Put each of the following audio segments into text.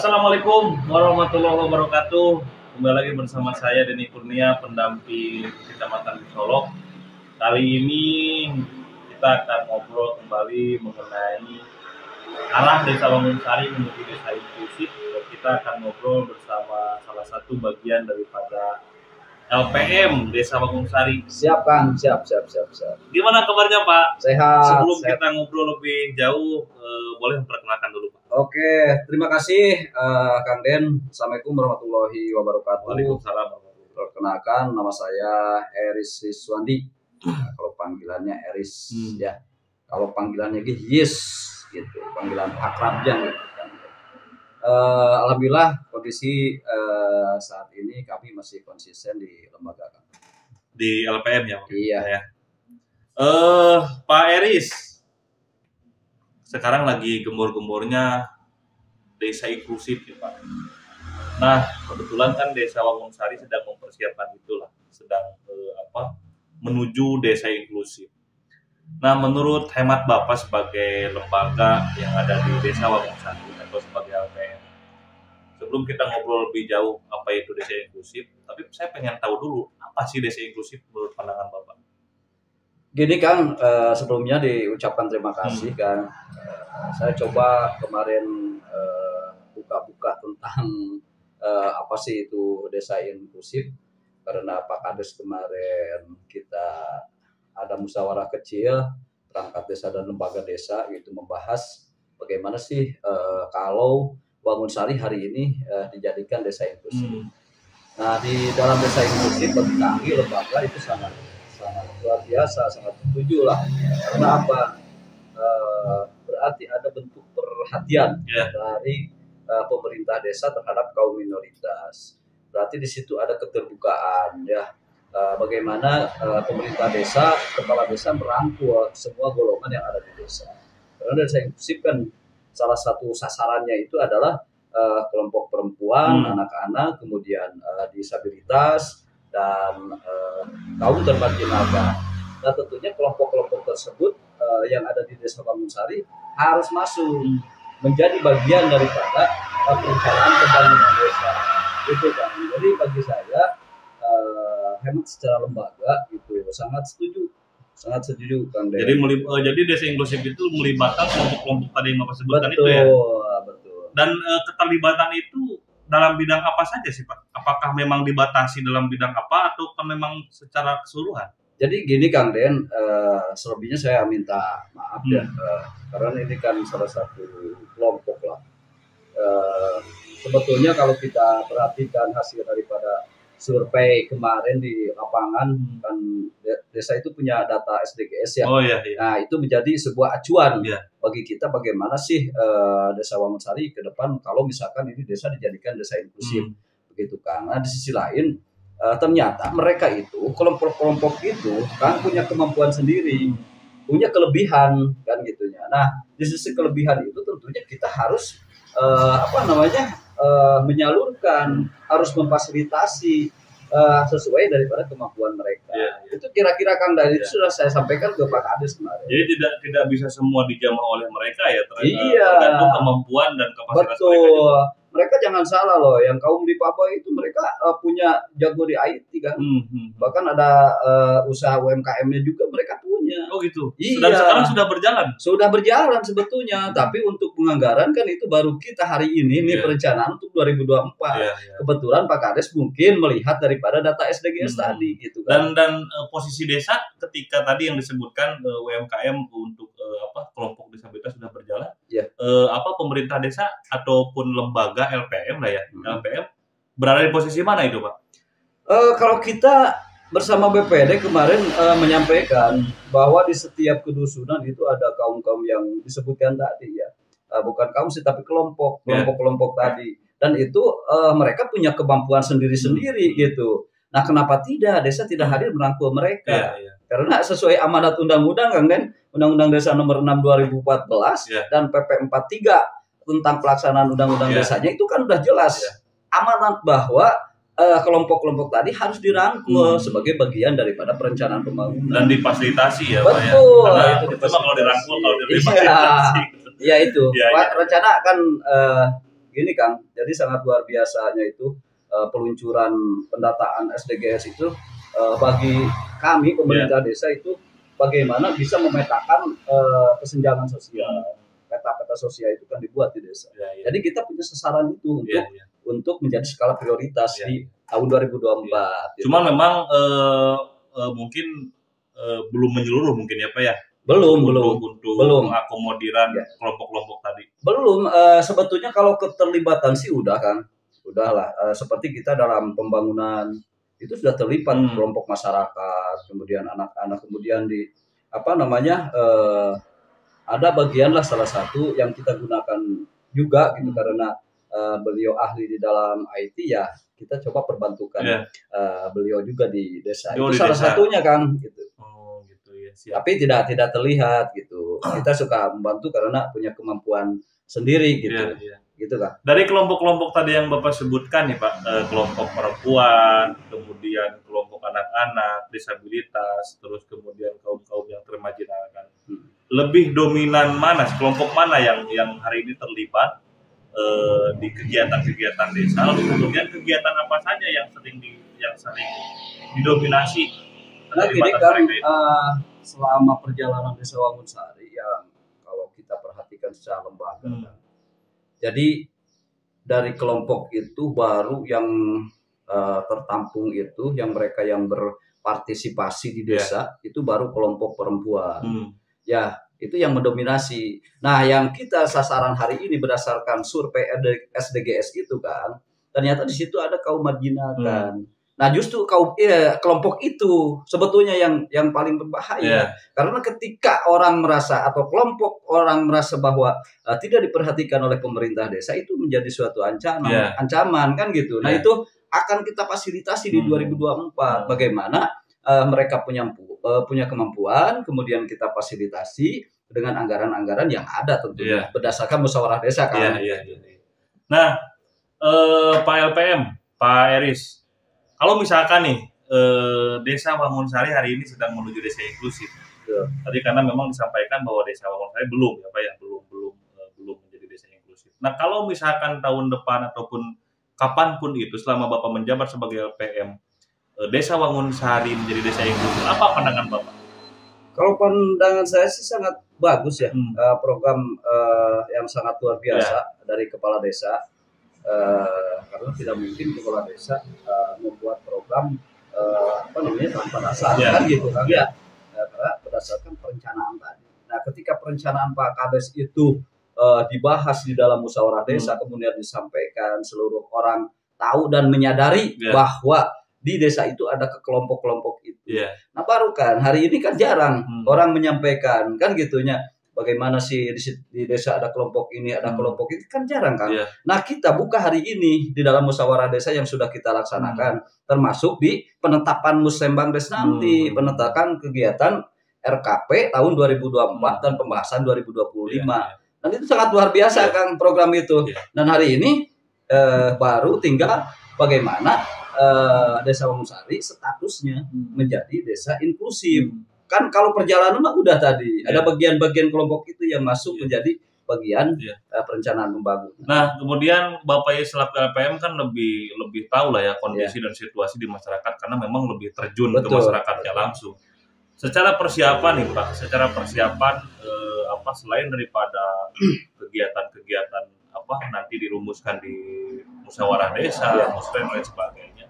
Assalamualaikum warahmatullahi wabarakatuh. Kembali lagi bersama saya Denny Kurnia, pendamping Kecamatan Solok. Kali ini kita akan ngobrol kembali mengenai arah Desa Wangunsari menuju Desa Inklusif. Kita akan ngobrol bersama salah satu bagian daripada LPM Desa Wangunsari. Siap Kang, siap. Gimana kabarnya Pak? Sehat. Sebelum kita ngobrol lebih jauh, boleh memperkenalkan dulu Pak. Oke, terima kasih Kang Den. Assalamualaikum warahmatullahi wabarakatuh. Waalaikumsalam. Perkenalkan, nama saya Eris Rizwandi. Kalau panggilannya Eris ya. Kalau panggilannya Yes gitu, panggilan akrabnya gitu. Alhamdulillah kondisi saat ini kami masih konsisten di lembaga Kang. Di LPM ya Pak? Iya. Ya. Pak Eris, sekarang lagi gembor-gembornya Desa Inklusif ya Pak. Nah, kebetulan kan Desa Wangunsari sedang mempersiapkan itulah, sedang menuju Desa Inklusif. Nah, menurut hemat Bapak sebagai lembaga yang ada di Desa Wangunsari atau sebagai LPM, sebelum kita ngobrol lebih jauh apa itu Desa Inklusif, tapi saya pengen tahu dulu apa sih Desa Inklusif menurut pandangan Bapak? Gini Kang, sebelumnya diucapkan terima kasih Kang. Saya coba kemarin buka-buka tentang apa sih itu Desa Inklusif, karena Pak Kades kemarin kita ada musyawarah kecil perangkat desa dan lembaga desa gitu, membahas bagaimana sih kalau Wangunsari hari ini dijadikan desa inklusif. Nah, di dalam desa inklusif bagi kami lembaga itu sangat luar biasa, sangat setuju lah. Karena apa? Berarti ada bentuk perhatian dari pemerintah desa terhadap kaum minoritas. Berarti di situ ada keterbukaan ya. Bagaimana pemerintah desa, kepala desa merangkul semua golongan yang ada di desa. Karena desa inklusif kan salah satu sasarannya itu adalah kelompok perempuan, anak-anak, kemudian disabilitas dan kaum termarginalkan. Nah, tentunya kelompok-kelompok tersebut yang ada di Desa Wangunsari harus masuk menjadi bagian daripada perencanaan pembangunan desa. Gitu kan. Jadi bagi saya hemat secara lembaga itu sangat setuju Kang Den. Jadi Desa Inklusif itu melibatkan kelompok-kelompok tadi yang Bapak sebutkan. Betul, itu ya. Betul. Dan keterlibatan itu dalam bidang apa saja sih Pak? Apakah memang dibatasi dalam bidang apa atau memang secara keseluruhan? Jadi gini Kang Den, selebihnya saya minta maaf ya, karena ini kan salah satu kelompok lah. Sebetulnya kalau kita perhatikan hasil daripada survei kemarin di lapangan, kan desa itu punya data SDGs ya. Oh, iya. Nah, itu menjadi sebuah acuan bagi kita bagaimana sih Desa Wangunsari ke depan kalau misalkan ini desa dijadikan desa inklusif. Begitu kan. Nah, di sisi lain ternyata mereka itu kelompok-kelompok itu kan punya kemampuan sendiri, punya kelebihan kan gitunya. Nah, di sisi kelebihan itu tentunya kita harus menyalurkan, harus memfasilitasi sesuai daripada kemampuan mereka. Itu kira-kira Kang dari itu sudah saya sampaikan ke Pak Kades kemarin. Jadi tidak bisa semua dijamah oleh mereka ya, tergantung kemampuan dan kapasitas mereka. Betul. Mereka jangan salah loh, yang kaum di Papua itu mereka punya jago di IT kan. Bahkan ada usaha UMKM-nya juga mereka punya. Oh gitu. Iya. Dan sekarang sudah berjalan. Sudah berjalan sebetulnya, tapi untuk penganggaran kan itu baru kita hari ini perencanaan untuk 2024. Kebetulan Pak Kades mungkin melihat daripada data SDGs tadi gitu kan. Dan posisi desa ketika tadi yang disebutkan UMKM untuk kelompok disabilitas sudah berjalan. Pemerintah desa ataupun lembaga LPM lah ya. LPM berada di posisi mana itu Pak? Kalau kita bersama BPD kemarin menyampaikan bahwa di setiap kedusunan itu ada kaum-kaum yang disebutkan tadi ya. Bukan kaum sih tapi kelompok-kelompok tadi. Dan itu mereka punya kemampuan sendiri-sendiri gitu. Nah, kenapa tidak desa tidak hadir merangkul mereka? Karena sesuai amanat undang-undang kan, Undang-Undang Desa Nomor 6 2014 dan PP 43 tentang pelaksanaan undang-undang desanya itu kan udah jelas amanat bahwa kelompok-kelompok tadi harus dirangkul sebagai bagian daripada perencanaan pembangunan dan difasilitasi ya. Betul. Karena itu kalau dirangkul, kalau difasilitasi. Iya itu. Rencana kan gini Kang, jadi sangat luar biasanya itu peluncuran pendataan SDGs itu bagi kami pemerintah desa itu bagaimana bisa memetakan kesenjangan sosial. Peta-peta sosial itu kan dibuat di desa. Jadi kita punya sasaran itu untuk menjadi skala prioritas di tahun 2024. Cuma memang mungkin belum menyeluruh mungkin ya Pak ya. Belum mengakomodiran kelompok-kelompok tadi. Belum, sebetulnya kalau keterlibatan sih udah kan. Udahlah, seperti kita dalam pembangunan itu sudah terlibat kelompok masyarakat, kemudian anak-anak, kemudian di ada bagian lah salah satu yang kita gunakan juga gitu karena beliau ahli di dalam IT ya kita coba perbantukan beliau juga di desa. Itu salah satunya kan gitu. Oh gitu ya. Siap. Tapi tidak terlihat gitu. Kita suka membantu karena punya kemampuan sendiri gitu. Gitu kan. Dari kelompok-kelompok tadi yang Bapak sebutkan nih Pak, kelompok perempuan, kemudian kelompok anak-anak, disabilitas, terus kemudian kaum-kaum yang termarginalkan. Lebih dominan mana, kelompok mana yang hari ini terlibat di kegiatan-kegiatan desa, lalu kemudian kegiatan apa saja yang sering didominasi? Nah, ini kan selama perjalanan Desa Wangunsari yang kalau kita perhatikan secara lembaga, jadi dari kelompok itu baru yang tertampung itu, yang mereka yang berpartisipasi di desa itu baru kelompok perempuan. Ya, itu yang mendominasi. Nah, yang kita sasaran hari ini berdasarkan survei SDGs itu kan, ternyata di situ ada kaum marginal kan. Nah, justru kelompok itu sebetulnya yang paling berbahaya. Karena ketika orang merasa atau kelompok orang merasa bahwa tidak diperhatikan oleh pemerintah desa, itu menjadi suatu ancaman kan gitu. Nah, itu akan kita fasilitasi di 2024. Bagaimana mereka punya kemampuan, kemudian kita fasilitasi dengan anggaran-anggaran yang ada tentunya berdasarkan musyawarah desa kan. Nah, Pak LPM, Pak Eris, kalau misalkan nih Desa Wangunsari hari ini sedang menuju desa inklusif, tadi karena memang disampaikan bahwa Desa Wangunsari belum ya Pak ya, belum menjadi desa inklusif. Nah, kalau misalkan tahun depan ataupun kapanpun itu selama Bapak menjabat sebagai LPM, Desa Wangunsari menjadi desa inklusif, apa pandangan Bapak? Kalau pandangan saya sih sangat bagus ya, program yang sangat luar biasa dari kepala desa. Karena tidak mungkin kepala desa membuat program tanpa dasar kan gitu kan karena berdasarkan perencanaan tadi. Nah, ketika perencanaan Pak Kades itu dibahas di dalam musyawarah desa, kemudian disampaikan, seluruh orang tahu dan menyadari bahwa di desa itu ada kelompok-kelompok itu. Nah, baru kan hari ini kan jarang orang menyampaikan kan gitunya. Bagaimana sih di desa ada kelompok ini, ada kelompok itu kan jarang kan. Nah, kita buka hari ini di dalam musyawarah desa yang sudah kita laksanakan, termasuk di penetapan Musrembangdes nanti, penetapan kegiatan RKP tahun 2024 dan pembahasan 2025. Dan itu sangat luar biasa kan program itu. Dan hari ini baru tinggal bagaimana Desa Wangunsari statusnya menjadi desa inklusif. Kan kalau perjalanan mah udah tadi ada bagian-bagian kelompok itu yang masuk menjadi bagian perencanaan pembangunan. Nah, kemudian Bapak selaku LPM kan lebih tahu lah ya kondisi dan situasi di masyarakat karena memang lebih terjun ke masyarakatnya langsung. Secara persiapan nih Pak, selain daripada kegiatan-kegiatan nanti dirumuskan di musyawarah desa, musrem dan lain sebagainya.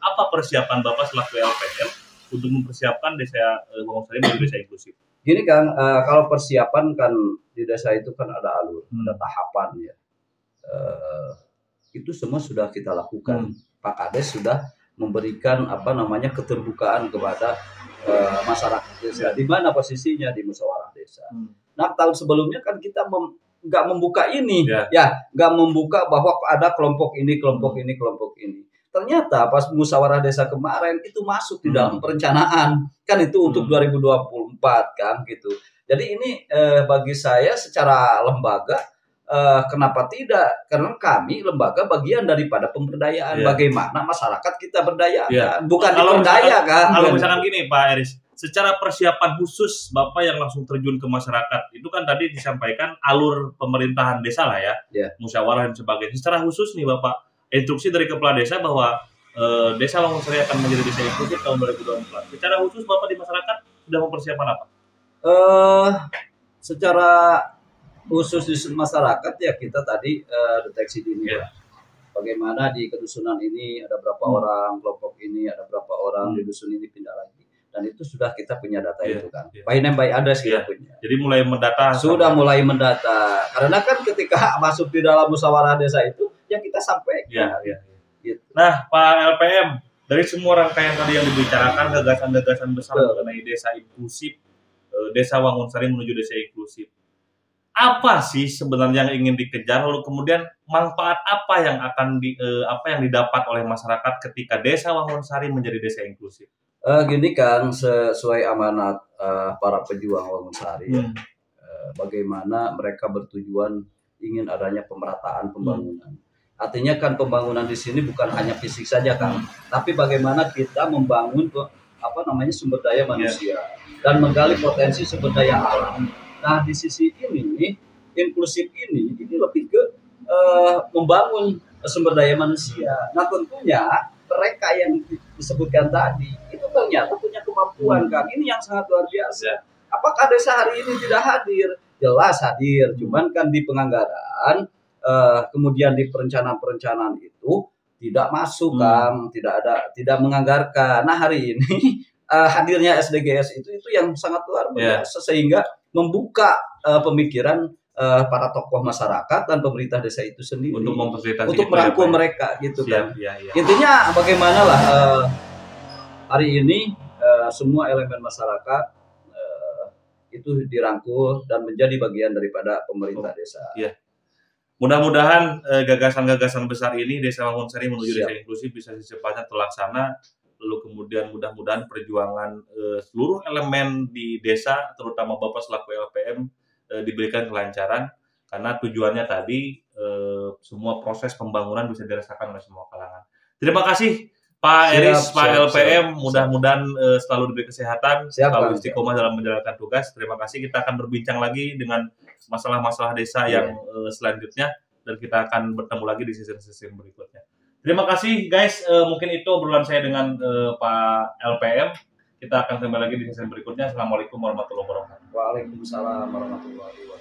Apa persiapan Bapak selaku LPM untuk mempersiapkan Desa Wangunsari menjadi desa inklusif? Gini kan, kalau persiapan kan di desa itu kan ada alur, ada tahapan ya. Itu semua sudah kita lakukan. Pak Kades sudah memberikan keterbukaan kepada masyarakat desa. Di mana posisinya di musyawarah desa. Nah, tahun sebelumnya kan kita nggak membuka ini, nggak membuka bahwa ada kelompok ini, kelompok ini, kelompok ini. Ternyata pas musyawarah desa kemarin itu masuk di dalam perencanaan kan itu untuk 2024 kan gitu. Jadi ini bagi saya secara lembaga kenapa tidak? Karena kami lembaga bagian daripada pemberdayaan. Bagaimana masyarakat kita berdaya, bukan diperdaya kan. Kalau misalkan gini Pak Eris, secara persiapan khusus Bapak yang langsung terjun ke masyarakat, itu kan tadi disampaikan alur pemerintahan desa lah ya, musyawarah dan sebagainya. Secara khusus nih Bapak, instruksi dari kepala desa bahwa Desa Wangunsari akan menjadi desa inklusif tahun 2024. Secara khusus Bapak di masyarakat sudah mempersiapkan apa? Secara khusus di masyarakat ya kita tadi deteksi dini. Bagaimana di kedusunan ini ada berapa orang, kelompok ini ada berapa orang, di dusun ini pindah lagi. Dan itu sudah kita punya data itu kan. By name by address kita punya. Jadi mulai mendata. Sudah mulai mendata. Karena kan ketika masuk di dalam musyawarah desa itu ya kita sampaikan. Gitu. Nah, Pak LPM, dari semua rangkaian tadi yang dibicarakan, gagasan-gagasan besar mengenai desa inklusif, Desa Wangunsari menuju desa inklusif, apa sih sebenarnya yang ingin dikejar? Lalu kemudian manfaat apa yang akan didapat oleh masyarakat ketika Desa Wangunsari menjadi desa inklusif? Gini kan, sesuai amanat para pejuang Wangunsari, bagaimana mereka bertujuan ingin adanya pemerataan pembangunan. Artinya kan pembangunan di sini bukan hanya fisik saja kan, tapi bagaimana kita membangun sumber daya manusia dan menggali potensi sumber daya alam. Nah di sisi ini inklusif ini lebih ke membangun sumber daya manusia. Nah tentunya mereka yang disebutkan tadi itu ternyata punya kemampuan kan, ini yang sangat luar biasa. Apakah desa hari ini tidak hadir? Jelas hadir, cuman kan di penganggaran kemudian di perencanaan itu tidak masuk kan, tidak menganggarkan. Nah hari ini hadirnya SDGs itu yang sangat luar biasa sehingga membuka pemikiran para tokoh masyarakat dan pemerintah desa itu sendiri untuk merangkul mereka gitu kan. Intinya bagaimana lah hari ini semua elemen masyarakat itu dirangkul dan menjadi bagian daripada pemerintah desa. Mudah-mudahan gagasan-gagasan besar ini Desa Wangunsari menuju desa inklusif bisa secepatnya terlaksana. Lalu kemudian mudah-mudahan perjuangan seluruh elemen di desa, terutama Bapak selaku LPM, diberikan kelancaran. Karena tujuannya tadi semua proses pembangunan bisa dirasakan oleh semua kalangan. Terima kasih Pak Eris, Pak LPM. Mudah-mudahan selalu diberi kesehatan, selalu istiqomah dalam menjalankan tugas. Terima kasih. Kita akan berbincang lagi dengan masalah-masalah desa yang selanjutnya, dan kita akan bertemu lagi di season-season berikutnya. Terima kasih guys, mungkin itu obrolan saya dengan Pak LPM. Kita akan kembali lagi di season berikutnya. Assalamualaikum warahmatullahi wabarakatuh. Waalaikumsalam warahmatullahi wabarakatuh.